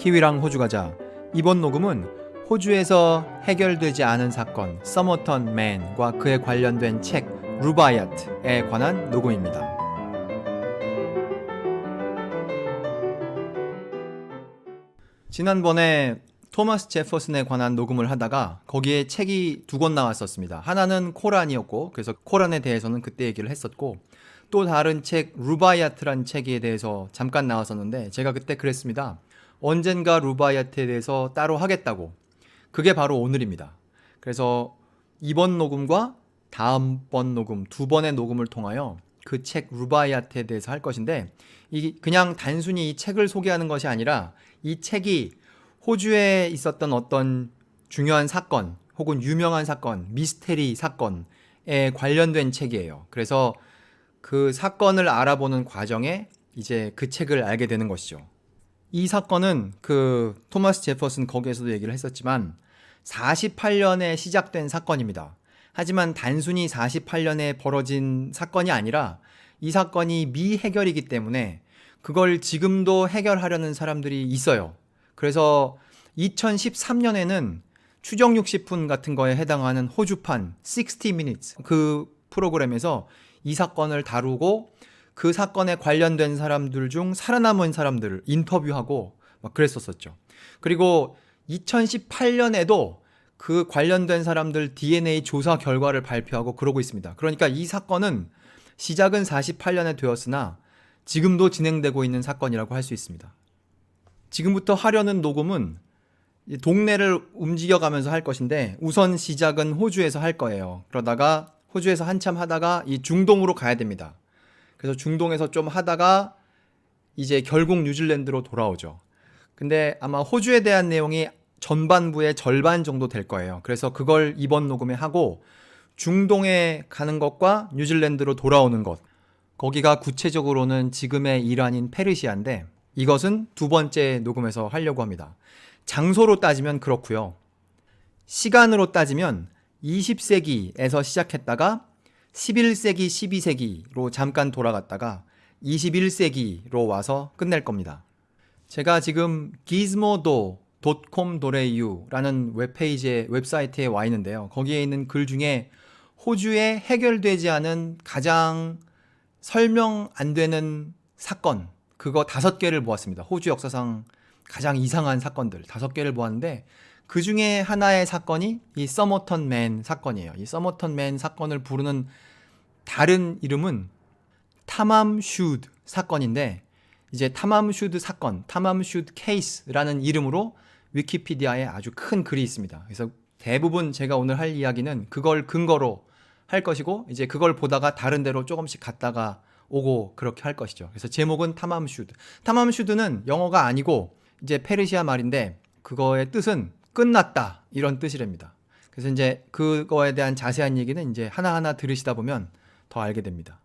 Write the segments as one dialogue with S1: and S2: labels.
S1: 키위랑 호주 가자. 이번 녹음은 호주에서 해결되지 않은 사건 서머턴 맨과 그에 관련된 책 루바이아트에 관한 녹음입니다. 지난번에 토마스 제퍼슨에 관한 녹음을 하다가 거기에 책이 두 권 나왔었습니다. 하나는 코란이었고, 그래서 코란에 대해서는 그때 얘기를 했었고, 또 다른 책 루바이아트란 책에 대해서 잠깐 나왔었는데 제가 그때 그랬습니다. 언젠가 루바이아트에 대해서 따로 하겠다고. 그게 바로 오늘입니다. 그래서 이번 녹음과 다음번 녹음, 두 번의 녹음을 통하여 그 책 루바이아트에 대해서 할 것인데, 이 그냥 단순히 이 책을 소개하는 것이 아니라 이 책이 호주에 있었던 어떤 중요한 사건 혹은 유명한 사건, 미스테리 사건에 관련된 책이에요. 그래서 그 사건을 알아보는 과정에 이제 그 책을 알게 되는 것이죠. 이 사건은 그 토마스 제퍼슨 거기에서도 얘기를 했었지만 48년에 시작된 사건입니다. 하지만 단순히 48년에 벌어진 사건이 아니라 이 사건이 미해결이기 때문에 그걸 지금도 해결하려는 사람들이 있어요. 그래서 2013년에는 추정 60분 같은 거에 해당하는 호주판 60 Minutes 그 프로그램에서 이 사건을 다루고 그 사건에 관련된 사람들 중 살아남은 사람들을 인터뷰하고 막 그랬었었죠. 그리고 2018년에도 그 관련된 사람들 DNA 조사 결과를 발표하고 그러고 있습니다. 그러니까 이 사건은 시작은 48년에 되었으나 지금도 진행되고 있는 사건이라고 할 수 있습니다. 지금부터 하려는 녹음은 동네를 움직여가면서 할 것인데 우선 시작은 호주에서 할 거예요. 그러다가 호주에서 한참 하다가 이 중동으로 가야 됩니다. 그래서 중동에서 좀 하다가 이제 결국 뉴질랜드로 돌아오죠. 근데 아마 호주에 대한 내용이 전반부의 절반 정도 될 거예요. 그래서 그걸 이번 녹음에 하고 중동에 가는 것과 뉴질랜드로 돌아오는 것, 거기가 구체적으로는 지금의 이란인 페르시아인데 이것은 두 번째 녹음에서 하려고 합니다. 장소로 따지면 그렇고요. 시간으로 따지면 20세기에서 시작했다가 11세기, 12세기로 잠깐 돌아갔다가 21세기로 와서 끝낼 겁니다. 제가 지금 gizmodo.com.au라는 웹사이트에 와 있는데요. 거기에 있는 글 중에 호주에 해결되지 않은 가장 설명 안 되는 사건, 그거 5개를 모았습니다. 호주 역사상 가장 이상한 사건들 5개를 모았는데 그 중에 하나의 사건이 이 서머턴 맨 사건이에요. 이 서머턴 맨 사건을 부르는 다른 이름은 타맘 슈드 사건인데, 이제 타맘 슈드 사건, 타맘 슈드 케이스라는 이름으로 위키피디아에 아주 큰 글이 있습니다. 그래서 대부분 제가 오늘 할 이야기는 그걸 근거로 할 것이고, 이제 그걸 보다가 다른 데로 조금씩 갔다가 오고 그렇게 할 것이죠. 그래서 제목은 타맘 슈드. 타맘 슈드는 영어가 아니고 이제 페르시아 말인데 그거의 뜻은 끝났다 이런 뜻이랍니다. 그래서 이제 그거에 대한 자세한 얘기는 이제 하나하나 들으시다 보면 더 알게 됩니다.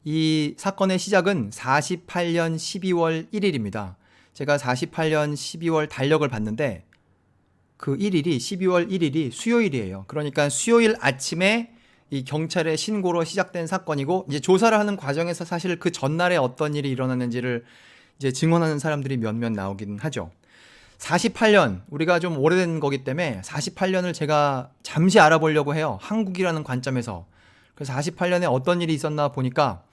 S1: 이 사건의 시작은 48년 12월 1일입니다. 제가 48년 12월 달력을 봤는데 그 1일이 12월 1일이 수요일이에요. 그러니까 수요일 아침에 이 경찰의 신고로 시작된 사건이고, 이제 조사를 하는 과정에서 사실 그 전날에 어떤 일이 일어났는지를 이제 증언하는 사람들이 몇몇 나오긴 하죠. 48년, 우리가 좀 오래된 거기 때문에 48년을 제가 잠시 알아보려고 해요. 한국이라는 관점에서. 그래서 48년에 어떤 일이 있었나 보니까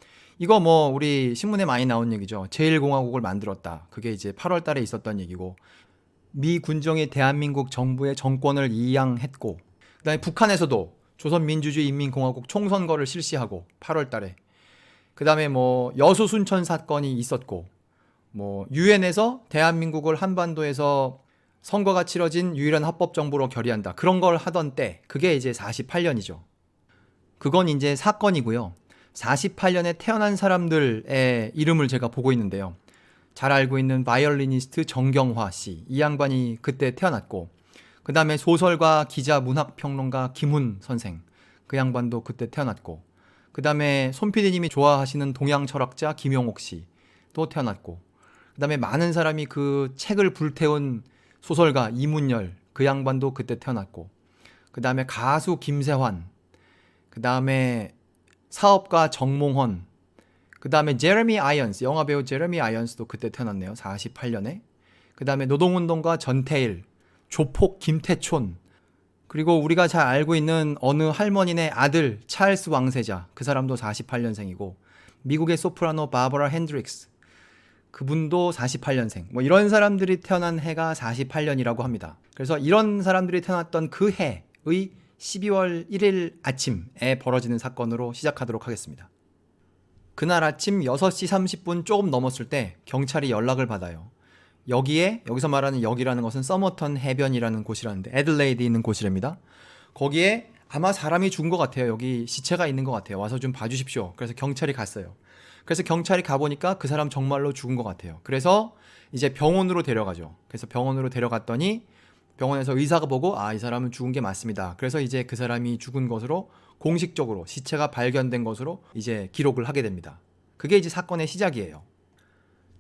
S1: 이거 뭐 우리 신문에 많이 나온 얘기죠. 제1공화국을 만들었다. 그게 이제 8월 달에 있었던 얘기고, 미 군정이 대한민국 정부의 정권을 이양했고, 그다음에 북한에서도 조선민주주의인민공화국 총선거를 실시하고 8월 달에, 그다음에 뭐 여수 순천 사건이 있었고, 뭐 유엔에서 대한민국을 한반도에서 선거가 치러진 유일한 합법 정부로 결의한다. 그런 걸 하던 때, 그게 이제 48년이죠. 그건 이제 사건이고요. 48년에 태어난 사람들의 이름을 제가 보고 있는데요. 잘 알고 있는 바이올리니스트 정경화 씨, 이 양반이 그때 태어났고, 그 다음에 소설가, 기자, 문학평론가 김훈 선생, 그 양반도 그때 태어났고, 그 다음에 손 PD님이 좋아하시는 동양 철학자 김용옥 씨도 태어났고, 그 다음에 많은 사람이 그 책을 불태운 소설가 이문열, 그 양반도 그때 태어났고, 그 다음에 가수 김세환, 그 다음에 사업가 정몽헌, 그 다음에 제레미 아이언스, 영화배우 제레미 아이언스도 그때 태어났네요. 48년에. 그 다음에 노동운동가 전태일, 조폭 김태촌, 그리고 우리가 잘 알고 있는 어느 할머니네 아들 찰스 왕세자, 그 사람도 48년생이고, 미국의 소프라노 바버라 핸드릭스, 그분도 48년생. 뭐 이런 사람들이 태어난 해가 48년이라고 합니다. 그래서 이런 사람들이 태어났던 그 해의 12월 1일 아침에 벌어지는 사건으로 시작하도록 하겠습니다. 그날 아침 6시 30분 조금 넘었을 때 경찰이 연락을 받아요. 여기서 말하는 여기라는 것은 서머턴 해변이라는 곳이라는데, 애들레이드에 있는 곳이랍니다. 거기에 아마 사람이 죽은 것 같아요. 여기 시체가 있는 것 같아요. 와서 좀 봐주십시오. 그래서 경찰이 갔어요. 그래서 경찰이 가보니까 그 사람 정말로 죽은 것 같아요. 그래서 이제 병원으로 데려가죠. 그래서 병원으로 데려갔더니 병원에서 의사가 보고, 이 사람은 죽은 게 맞습니다. 그래서 이제 그 사람이 죽은 것으로 공식적으로 시체가 발견된 것으로 이제 기록을 하게 됩니다. 그게 이제 사건의 시작이에요.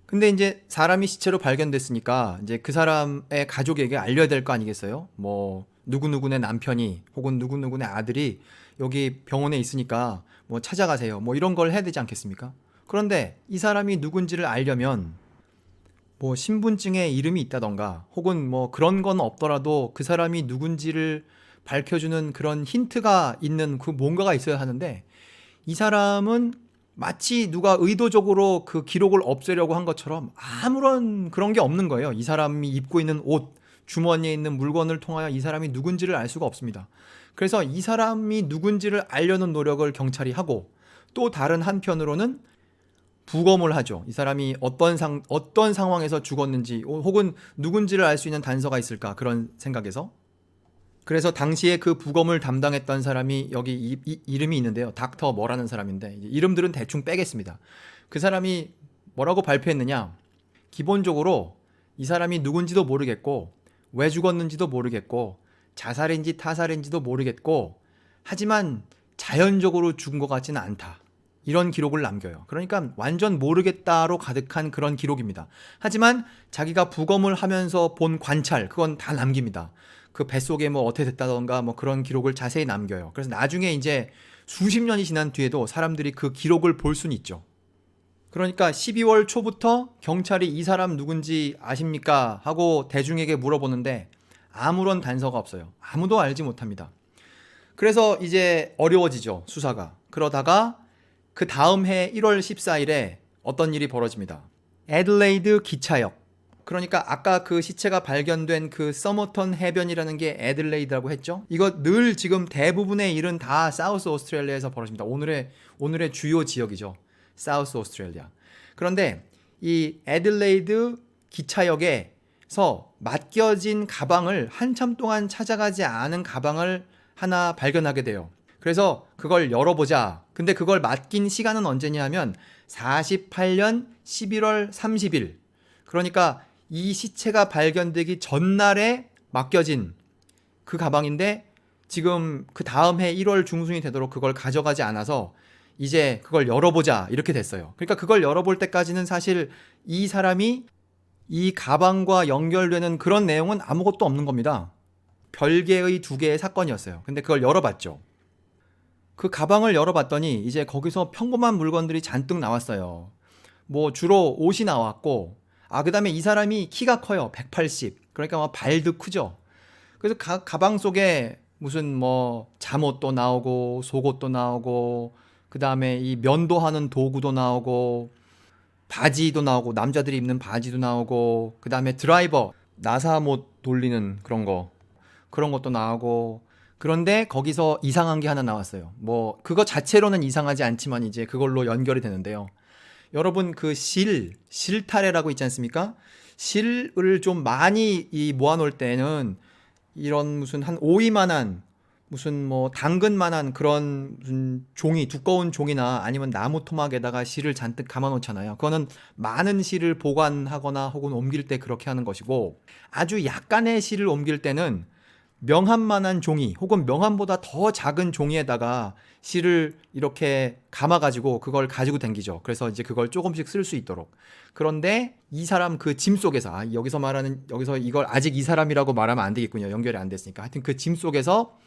S1: 근데 이제 사람이 시체로 발견됐으니까 이제 그 사람의 가족에게 알려야 될 거 아니겠어요? 뭐 누구누구네 남편이 혹은 누구누구네 아들이 여기 병원에 있으니까 뭐 찾아가세요. 뭐 이런 걸 해야 되지 않겠습니까? 그런데 이 사람이 누군지를 알려면 뭐 신분증에 이름이 있다던가 혹은 뭐 그런 건 없더라도 그 사람이 누군지를 밝혀주는 그런 힌트가 있는 그 뭔가가 있어야 하는데, 이 사람은 마치 누가 의도적으로 그 기록을 없애려고 한 것처럼 아무런 그런 게 없는 거예요. 이 사람이 입고 있는 옷, 주머니에 있는 물건을 통하여 이 사람이 누군지를 알 수가 없습니다. 그래서 이 사람이 누군지를 알려는 노력을 경찰이 하고, 또 다른 한편으로는 부검을 하죠. 이 사람이 어떤 상황에서 죽었는지 혹은 누군지를 알 수 있는 단서가 있을까, 그런 생각에서. 그래서 당시에 그 부검을 담당했던 사람이 여기 이름이 있는데요. 닥터 뭐라는 사람인데, 이름들은 대충 빼겠습니다. 그 사람이 뭐라고 발표했느냐, 기본적으로 이 사람이 누군지도 모르겠고 왜 죽었는지도 모르겠고 자살인지 타살인지도 모르겠고, 하지만 자연적으로 죽은 것 같지는 않다, 이런 기록을 남겨요. 그러니까 완전 모르겠다로 가득한 그런 기록입니다. 하지만 자기가 부검을 하면서 본 관찰, 그건 다 남깁니다. 그 뱃속에 뭐 어떻게 됐다던가 뭐 그런 기록을 자세히 남겨요. 그래서 나중에 이제 수십 년이 지난 뒤에도 사람들이 그 기록을 볼 수는 있죠. 그러니까 12월 초부터 경찰이 이 사람 누군지 아십니까? 하고 대중에게 물어보는데 아무런 단서가 없어요. 아무도 알지 못합니다. 그래서 이제 어려워지죠, 수사가. 그러다가 그 다음 해 1월 14일에 어떤 일이 벌어집니다. 애들레이드 기차역, 그러니까 아까 그 시체가 발견된 그 서머턴 해변이라는 게 애들레이드라고 했죠. 이거 늘 지금 대부분의 일은 다 사우스 오스트레일리아에서 벌어집니다. 오늘의 주요 지역이죠, 사우스 오스트레일리아. 그런데 이 애들레이드 기차역에서 맡겨진 가방을, 한참 동안 찾아가지 않은 가방을 하나 발견하게 돼요. 그래서 그걸 열어보자. 근데 그걸 맡긴 시간은 언제냐 하면 48년 11월 30일. 그러니까 이 시체가 발견되기 전날에 맡겨진 그 가방인데, 지금 그 다음 해 1월 중순이 되도록 그걸 가져가지 않아서 이제 그걸 열어보자, 이렇게 됐어요. 그러니까 그걸 열어볼 때까지는 사실 이 사람이 이 가방과 연결되는 그런 내용은 아무것도 없는 겁니다. 별개의 두 개의 사건이었어요. 근데 그걸 열어봤죠. 그 가방을 열어봤더니 이제 거기서 평범한 물건들이 잔뜩 나왔어요. 뭐 주로 옷이 나왔고, 그 다음에 이 사람이 키가 커요. 180. 그러니까 막 발도 크죠. 그래서 가방 속에 무슨 뭐 잠옷도 나오고 속옷도 나오고, 그 다음에 이 면도하는 도구도 나오고, 바지도 나오고, 남자들이 입는 바지도 나오고, 그 다음에 드라이버, 나사못 돌리는 그런 것도 나오고. 그런데 거기서 이상한 게 하나 나왔어요. 뭐 그거 자체로는 이상하지 않지만 이제 그걸로 연결이 되는데요. 여러분, 그 실타래라고 있지 않습니까? 실을 좀 많이 모아놓을 때는 이런 무슨 한 오이만한, 무슨 뭐 당근만한 그런 무슨 종이, 두꺼운 종이나 아니면 나무 토막에다가 실을 잔뜩 감아 놓잖아요. 그거는 많은 실을 보관하거나 혹은 옮길 때 그렇게 하는 것이고, 아주 약간의 실을 옮길 때는 명함만한 종이 혹은 명함보다 더 작은 종이에다가 실을 이렇게 감아가지고 그걸 가지고 댕기죠. 그래서 이제 그걸 조금씩 쓸 수 있도록. 그런데 이 사람 그 짐 속에서, 여기서 이걸 아직 이 사람이라고 말하면 안 되겠군요. 연결이 안 됐으니까. 하여튼 그 짐 속에서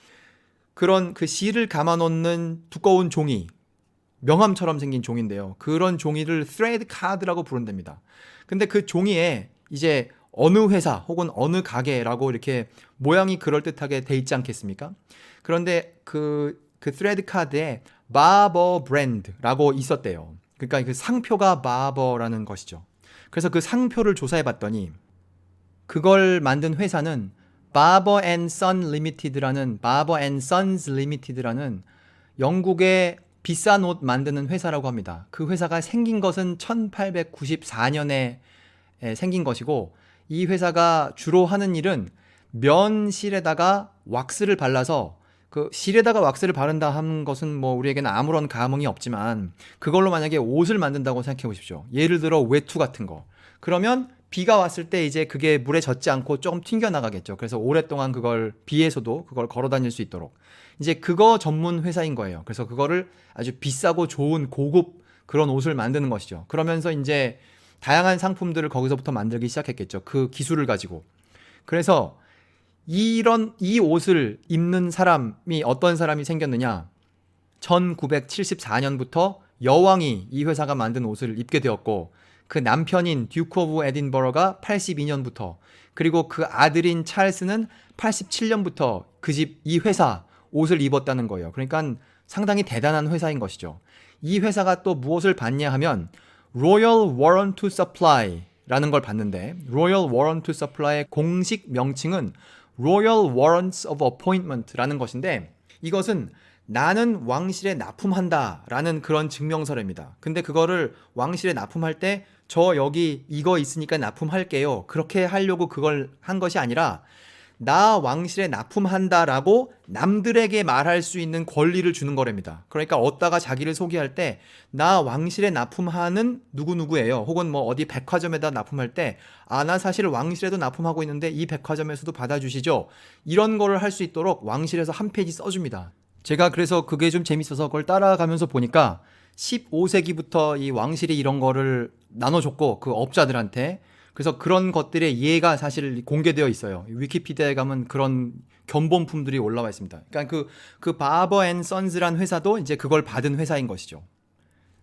S1: 그런 그 실을 감아놓는 두꺼운 종이, 명함처럼 생긴 종인데요. 그런 종이를 thread card라고 부른답니다. 근데 그 종이에 이제 어느 회사 혹은 어느 가게라고 이렇게 모양이 그럴듯하게 돼 있지 않겠습니까? 그런데 그 thread 카드에 바버 브랜드라고 있었대요. 그러니까 그 상표가 바버라는 것이죠. 그래서 그 상표를 조사해 봤더니 그걸 만든 회사는 바버 앤 선 리미티드라는 바버 앤 선즈 리미티드라는 영국의 비싼 옷 만드는 회사라고 합니다. 그 회사가 생긴 것은 1894년에 생긴 것이고 이 회사가 주로 하는 일은 면 실에다가 왁스를 발라서 그 실에다가 왁스를 바른다 하는 것은 뭐 우리에게는 아무런 감흥이 없지만 그걸로 만약에 옷을 만든다고 생각해 보십시오. 예를 들어 외투 같은 거. 그러면 비가 왔을 때 이제 그게 물에 젖지 않고 조금 튕겨 나가겠죠. 그래서 오랫동안 그걸 비에서도 그걸 걸어 다닐 수 있도록 이제 그거 전문 회사인 거예요. 그래서 그거를 아주 비싸고 좋은 고급 그런 옷을 만드는 것이죠. 그러면서 이제 다양한 상품들을 거기서부터 만들기 시작했겠죠. 그 기술을 가지고. 그래서 이 옷을 입는 사람이 어떤 사람이 생겼느냐? 1974년부터 여왕이 이 회사가 만든 옷을 입게 되었고 그 남편인 듀크 오브 에딘버러가 82년부터 그리고 그 아들인 찰스는 87년부터 이 회사 옷을 입었다는 거예요. 그러니까 상당히 대단한 회사인 것이죠. 이 회사가 또 무엇을 받냐 하면 Royal Warrant to Supply라는 걸 받는데 Royal Warrant to Supply의 공식 명칭은 Royal Warrants of Appointment라는 것인데 이것은 나는 왕실에 납품한다 라는 그런 증명서랍니다. 근데 그거를 왕실에 납품할 때 저 여기 이거 있으니까 납품할게요. 그렇게 하려고 그걸 한 것이 아니라 나 왕실에 납품한다 라고 남들에게 말할 수 있는 권리를 주는 거랍니다. 그러니까 어디다가 자기를 소개할 때 나 왕실에 납품하는 누구누구예요. 혹은 뭐 어디 백화점에다 납품할 때 나 사실 왕실에도 납품하고 있는데 이 백화점에서도 받아주시죠. 이런 거를 할 수 있도록 왕실에서 한 페이지 써줍니다. 제가 그래서 그게 좀 재밌어서 그걸 따라가면서 보니까 15세기부터 이 왕실이 이런 거를 나눠줬고 그 업자들한테 그래서 그런 것들의 예가 사실 공개되어 있어요. 위키피디아에 가면 그런 견본품들이 올라와 있습니다. 그러니까 그 바버 앤 선즈란 회사도 이제 그걸 받은 회사인 것이죠.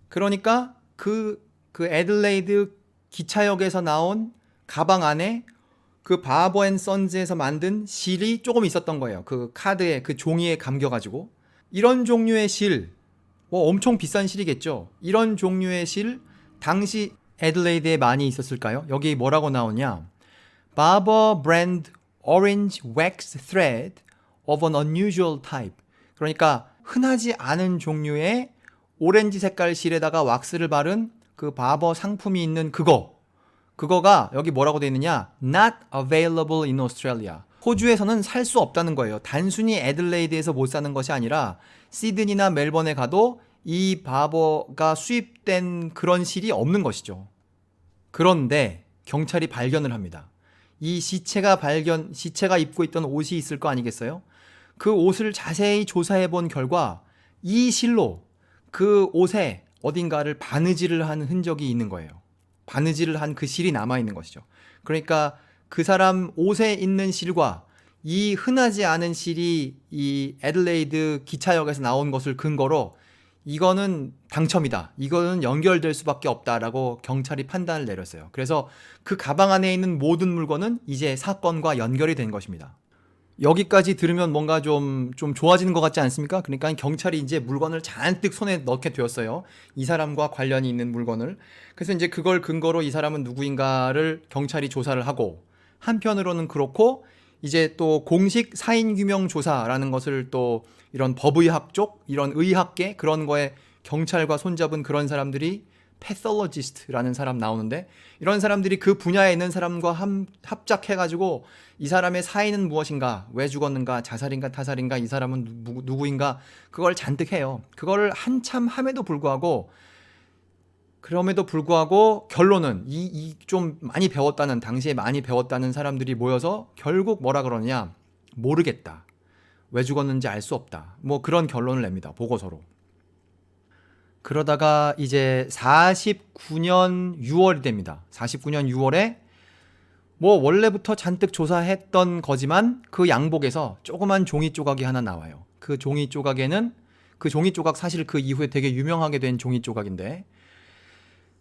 S1: 그러니까 그 애들레이드 기차역에서 나온 가방 안에 그 바버 앤 선즈에서 만든 실이 조금 있었던 거예요. 그 카드에 그 종이에 감겨가지고 이런 종류의 실, 뭐 엄청 비싼 실이겠죠. 이런 종류의 실 당시 애들레이드에 많이 있었을까요? 여기 뭐라고 나오냐? Barber brand orange wax thread of an unusual type. 그러니까 흔하지 않은 종류의 오렌지 색깔 실에다가 왁스를 바른 그 바버 상품이 있는 그거가 여기 뭐라고 되어 있느냐? Not available in Australia. 호주에서는 살 수 없다는 거예요. 단순히 애들레이드에서 못 사는 것이 아니라 시드니나 멜번에 가도 이 바버가 수입된 그런 실이 없는 것이죠. 그런데 경찰이 발견을 합니다. 이 시체가 입고 있던 옷이 있을 거 아니겠어요? 그 옷을 자세히 조사해 본 결과 이 실로 그 옷에 어딘가를 바느질을 한 흔적이 있는 거예요. 바느질을 한 그 실이 남아 있는 것이죠. 그러니까 그 사람 옷에 있는 실과 이 흔하지 않은 실이 이 애들레이드 기차역에서 나온 것을 근거로 이거는 당첨이다. 이거는 연결될 수밖에 없다라고 경찰이 판단을 내렸어요. 그래서 그 가방 안에 있는 모든 물건은 이제 사건과 연결이 된 것입니다. 여기까지 들으면 뭔가 좀 좋아지는 것 같지 않습니까? 그러니까 경찰이 이제 물건을 잔뜩 손에 넣게 되었어요. 이 사람과 관련이 있는 물건을. 그래서 이제 그걸 근거로 이 사람은 누구인가를 경찰이 조사를 하고 한편으로는 그렇고 이제 또 공식 사인규명 조사라는 것을 또 이런 법의학 쪽, 이런 의학계 그런 거에 경찰과 손잡은 그런 사람들이 패솔로지스트라는 사람 나오는데 이런 사람들이 그 분야에 있는 사람과 합작해가지고 이 사람의 사인은 무엇인가, 왜 죽었는가, 자살인가 타살인가, 이 사람은 누구인가 그걸 잔뜩 해요. 그걸 한참 함에도 불구하고 그럼에도 불구하고 결론은 이 좀 많이 배웠다는 당시에 많이 배웠다는 사람들이 모여서 결국 뭐라 그러냐 모르겠다. 왜 죽었는지 알 수 없다. 뭐 그런 결론을 냅니다. 보고서로. 그러다가 이제 49년 6월이 됩니다. 49년 6월에 뭐 원래부터 잔뜩 조사했던 거지만 그 양복에서 조그만 종이 조각이 하나 나와요. 그 종이 조각에는 그 종이 조각 사실 그 이후에 되게 유명하게 된 종이 조각인데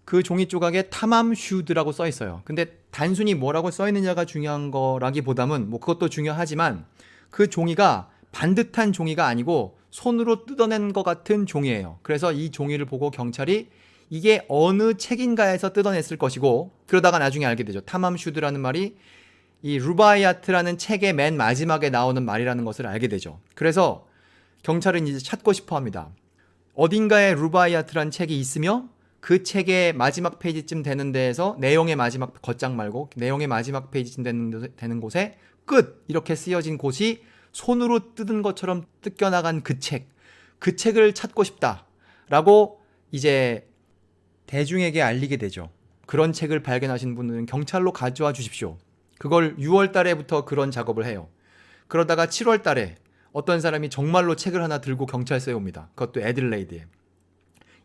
S1: 그 종이 조각에 탐암 슈드라고 써 있어요. 근데 단순히 뭐라고 써 있느냐가 중요한 거라기보다는 뭐 그것도 중요하지만 그 종이가 반듯한 종이가 아니고 손으로 뜯어낸 것 같은 종이에요. 그래서 이 종이를 보고 경찰이 이게 어느 책인가에서 뜯어냈을 것이고, 그러다가 나중에 알게 되죠. 탐암 슈드라는 말이 이 루바이아트라는 책의 맨 마지막에 나오는 말이라는 것을 알게 되죠. 그래서 경찰은 이제 찾고 싶어 합니다. 어딘가에 루바이아트라는 책이 있으며 그 책의 마지막 페이지쯤 되는 데에서 내용의 마지막 겉장 말고 내용의 마지막 페이지쯤 되는 곳에 끝 이렇게 쓰여진 곳이 손으로 뜯은 것처럼 뜯겨나간 그 책을 찾고 싶다라고 이제 대중에게 알리게 되죠. 그런 책을 발견하신 분들은 경찰로 가져와 주십시오. 그걸 6월 달에부터 그런 작업을 해요. 그러다가 7월 달에 어떤 사람이 정말로 책을 하나 들고 경찰서에 옵니다. 그것도 애들레이드에.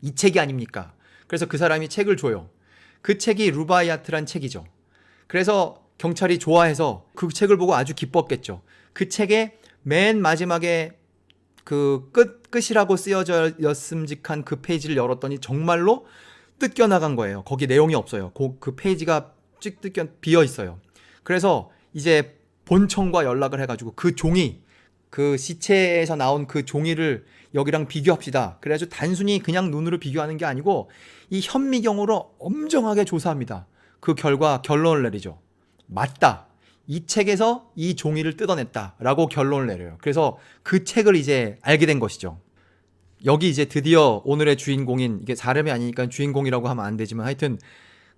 S1: 이 책이 아닙니까? 그래서 그 사람이 책을 줘요. 그 책이 루바이아트란 책이죠. 그래서 경찰이 좋아해서 그 책을 보고 아주 기뻤겠죠. 그 책의 맨 마지막에 그 끝이라고 쓰여져 였음직한 그 페이지를 열었더니 정말로 뜯겨나간 거예요. 거기 내용이 없어요. 그 페이지가 찍 뜯겨 비어 있어요. 그래서 이제 본청과 연락을 해가지고 그 종이, 그 시체에서 나온 그 종이를 여기랑 비교합시다. 그래가지고 단순히 그냥 눈으로 비교하는 게 아니고 이 현미경으로 엄정하게 조사합니다. 그 결과 결론을 내리죠. 맞다. 이 책에서 이 종이를 뜯어냈다라고 결론을 내려요. 그래서 그 책을 이제 알게 된 것이죠. 여기 이제 드디어 오늘의 주인공인, 이게 사람이 아니니까 주인공이라고 하면 안 되지만 하여튼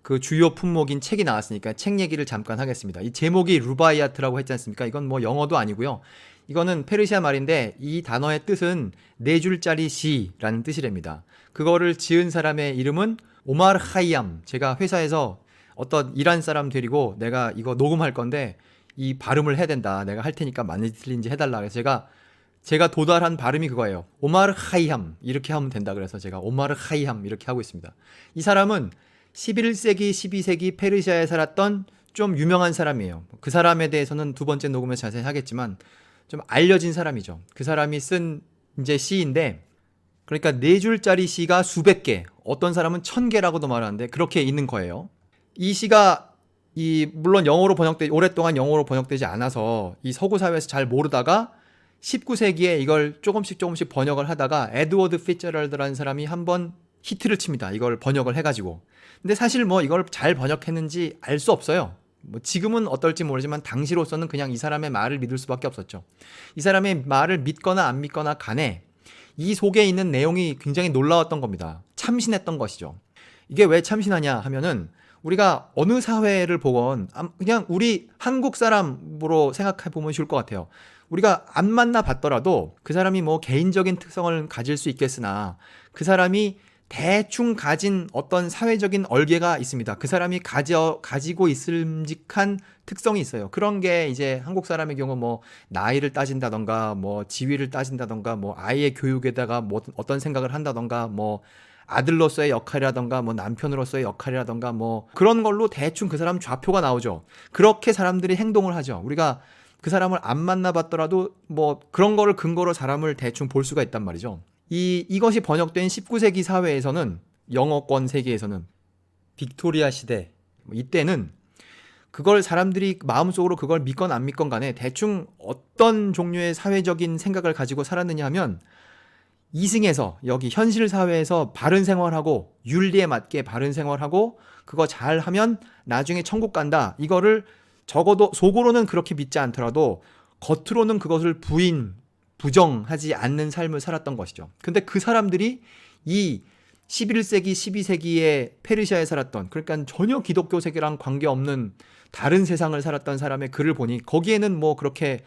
S1: 그 주요 품목인 책이 나왔으니까 책 얘기를 잠깐 하겠습니다. 이 제목이 루바이아트라고 했지 않습니까? 이건 뭐 영어도 아니고요. 이거는 페르시아 말인데 이 단어의 뜻은 네 줄짜리 시라는 뜻이랍니다. 그거를 지은 사람의 이름은 오마르 하이암. 제가 회사에서 어떤 이란 사람 데리고 내가 이거 녹음할 건데 이 발음을 해야 된다. 내가 할 테니까 맞는지 틀린지 해달라. 그래서 제가 도달한 발음이 그거예요. 오마르 하이함 이렇게 하면 된다. 그래서 제가 오마르 하이함 이렇게 하고 있습니다. 이 사람은 11세기, 12세기 페르시아에 살았던 좀 유명한 사람이에요. 그 사람에 대해서는 두 번째 녹음에서 자세히 하겠지만 좀 알려진 사람이죠. 그 사람이 쓴 이제 시인데, 그러니까 네 줄짜리 시가 수백 개, 어떤 사람은 1000개라고도 말하는데 그렇게 있는 거예요. 이 시가 물론 오랫동안 영어로 번역되지 않아서 이 서구 사회에서 잘 모르다가 19세기에 이걸 조금씩 번역을 하다가 에드워드 피츠제럴드라는 사람이 한번 히트를 칩니다. 이걸 번역을 해가지고. 근데 사실 뭐 이걸 잘 번역했는지 알 수 없어요. 뭐 지금은 어떨지 모르지만 당시로서는 그냥 이 사람의 말을 믿을 수밖에 없었죠. 이 사람의 말을 믿거나 안 믿거나 간에 이 속에 있는 내용이 굉장히 놀라웠던 겁니다. 참신했던 것이죠. 이게 왜 참신하냐 하면은 우리가 어느 사회를 보건 그냥 우리 한국 사람으로 생각해 보면 쉬울 것 같아요. 우리가 안 만나 봤더라도 그 사람이 뭐 개인적인 특성을 가질 수 있겠으나 그 사람이 대충 가진 어떤 사회적인 얼개가 있습니다. 그 사람이 가지고 있을직한 특성이 있어요. 그런 게 이제 한국 사람의 경우 뭐 나이를 따진다던가 뭐 지위를 따진다던가 뭐 아이의 교육에다가 뭐 어떤 생각을 한다던가 뭐 아들로서의 역할이라던가 뭐 남편으로서의 역할이라던가 뭐 그런 걸로 대충 그 사람 좌표가 나오죠. 그렇게 사람들이 행동을 하죠. 우리가 그 사람을 안 만나봤더라도 뭐 그런 거를 근거로 사람을 대충 볼 수가 있단 말이죠. 이것이 번역된 19세기 사회에서는, 영어권 세계에서는 빅토리아 시대 이때는 그걸 사람들이 마음속으로 그걸 믿건 안 믿건 간에 대충 어떤 종류의 사회적인 생각을 가지고 살았느냐 하면 이승에서 여기 현실 사회에서 바른 생활하고 윤리에 맞게 바른 생활하고 그거 잘하면 나중에 천국 간다. 이거를 적어도 속으로는 그렇게 믿지 않더라도 겉으로는 그것을 부정하지 않는 삶을 살았던 것이죠. 근데 그 사람들이 이 11세기, 12세기에 페르시아에 살았던, 그러니까 전혀 기독교 세계랑 관계없는 다른 세상을 살았던 사람의 글을 보니 거기에는 뭐 그렇게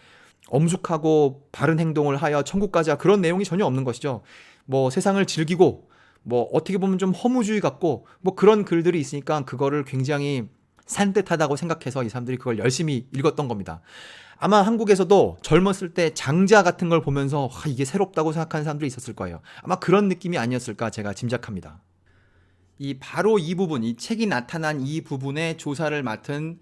S1: 엄숙하고 바른 행동을 하여 천국 가자 그런 내용이 전혀 없는 것이죠. 뭐 세상을 즐기고 뭐 어떻게 보면 좀 허무주의 같고 뭐 그런 글들이 있으니까 그거를 굉장히 산뜻하다고 생각해서 이 사람들이 그걸 열심히 읽었던 겁니다. 아마 한국에서도 젊었을 때 장자 같은 걸 보면서 이게 새롭다고 생각하는 사람들이 있었을 거예요. 아마 그런 느낌이 아니었을까 제가 짐작합니다. 바로 이 부분, 이 책이 나타난 이 부분의 조사를 맡은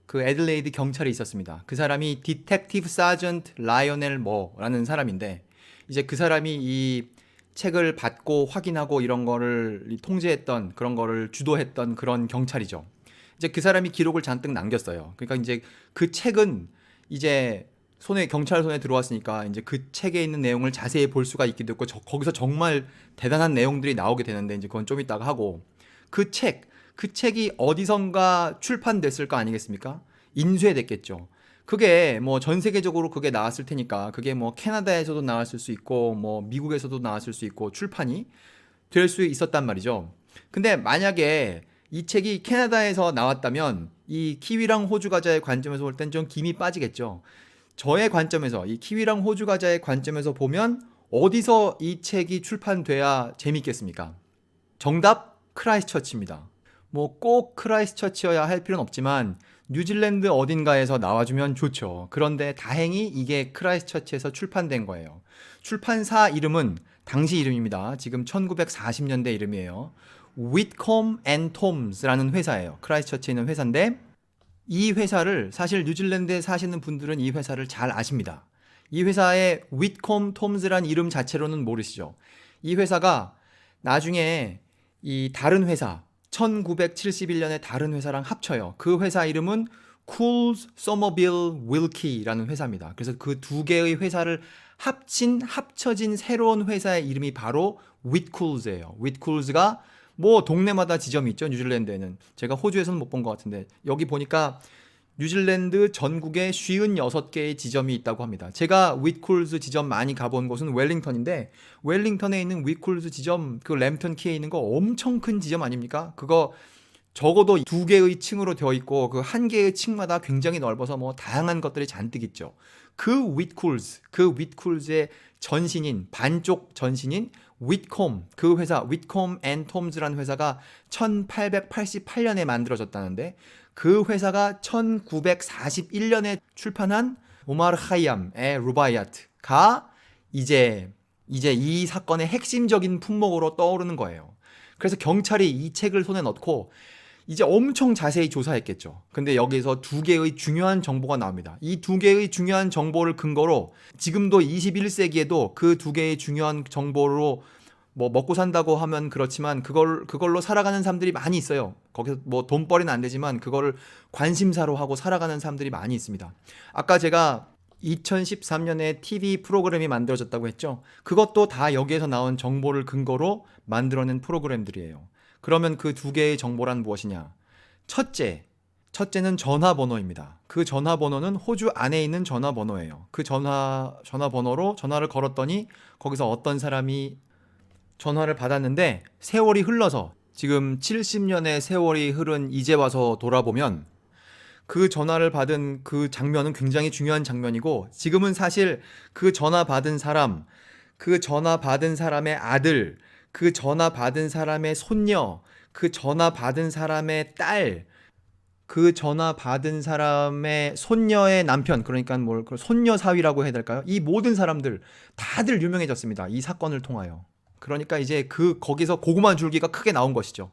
S1: 그 애들레이드 경찰이 있었습니다. 그 사람이 디텍티브 사전트 라이오넬 머라는 사람인데 이제 그 사람이 이 책을 받고 확인하고 이런 거를 통제했던 그런 거를 주도했던 그런 경찰이죠. 이제 그 사람이 기록을 잔뜩 남겼어요. 그러니까 이제 그 책은 이제 경찰 손에 들어왔으니까 이제 그 책에 있는 내용을 자세히 볼 수가 있기도 했고 거기서 정말 대단한 내용들이 나오게 되는데 이제 그건 좀 이따가 하고 그 책이 어디선가 출판됐을 거 아니겠습니까? 인쇄됐겠죠. 그게 뭐 전 세계적으로 그게 나왔을 테니까 그게 뭐 캐나다에서도 나왔을 수 있고 뭐 미국에서도 나왔을 수 있고 출판이 될 수 있었단 말이죠. 근데 만약에 이 책이 캐나다에서 나왔다면 이 키위랑 호주 과자의 관점에서 볼 땐 좀 김이 빠지겠죠. 저의 관점에서 이 키위랑 호주 과자의 관점에서 보면 어디서 이 책이 출판돼야 재밌겠습니까? 정답 크라이스트처치입니다. 뭐 꼭 크라이스트처치여야 할 필요는 없지만 뉴질랜드 어딘가에서 나와주면 좋죠. 그런데 다행히 이게 크라이스트처치에서 출판된 거예요. 출판사 이름은 당시 이름입니다. 지금 1940년대 이름이에요. 위트콤 앤 톰스라는 회사예요. 크라이스트처치에 있는 회사인데 이 회사를 사실 뉴질랜드에 사시는 분들은 이 회사를 잘 아십니다. 이 회사의 위트콤 톰스란 이름 자체로는 모르시죠. 이 회사가 나중에 이 다른 회사 1971년에 다른 회사랑 합쳐요. 그 회사 이름은 Coles Somerville Wilkie라는 회사입니다. 그래서 그 두 개의 회사를 합쳐진 새로운 회사의 이름이 바로 윗쿨즈예요. 윗쿨즈가 뭐 동네마다 지점이 있죠. 뉴질랜드에는. 제가 호주에서는 못 본 것 같은데 여기 보니까 뉴질랜드 전국에 56개의 지점이 있다고 합니다. 제가 윗쿨즈 지점 많이 가본 곳은 웰링턴인데 웰링턴에 있는 윗쿨즈 지점 그 램턴 키에 있는 거 엄청 큰 지점 아닙니까? 그거 적어도 두 개의 층으로 되어 있고 그 한 개의 층마다 굉장히 넓어서 뭐 다양한 것들이 잔뜩 있죠. 그 윗쿨즈의 전신인 반쪽 전신인 윗콤 그 회사 윗콤 앤 톰즈라는 회사가 1888년에 만들어졌다는데 그 회사가 1941년에 출판한 오마르 하이암의 루바이아트가 이제 이 사건의 핵심적인 품목으로 떠오르는 거예요. 그래서 경찰이 이 책을 손에 넣고 이제 엄청 자세히 조사했겠죠. 근데 여기서 두 개의 중요한 정보가 나옵니다. 이 두 개의 중요한 정보를 근거로 지금도 21세기에도 그 두 개의 중요한 정보로 뭐 먹고 산다고 하면 그렇지만 그걸로 살아가는 사람들이 많이 있어요. 거기서 뭐 돈벌이는 안 되지만 그거를 관심사로 하고 살아가는 사람들이 많이 있습니다. 아까 제가 2013년에 TV 프로그램이 만들어졌다고 했죠. 그것도 다 여기에서 나온 정보를 근거로 만들어낸 프로그램들이에요. 그러면 그 두 개의 정보란 무엇이냐? 첫째는 전화번호입니다. 그 전화번호는 호주 안에 있는 전화번호예요. 그 전화번호로 전화를 걸었더니 거기서 어떤 사람이 전화를 받았는데 세월이 흘러서 지금 70년의 세월이 흐른 이제 와서 돌아보면 그 전화를 받은 그 장면은 굉장히 중요한 장면이고 지금은 사실 그 전화 받은 사람, 그 전화 받은 사람의 아들, 그 전화 받은 사람의 손녀, 그 전화 받은 사람의 딸, 그 전화 받은 사람의 손녀의 남편, 그러니까 손녀 사위라고 해야 될까요? 이 모든 사람들 다들 유명해졌습니다. 이 사건을 통하여. 그러니까 이제 거기서 고구마 줄기가 크게 나온 것이죠.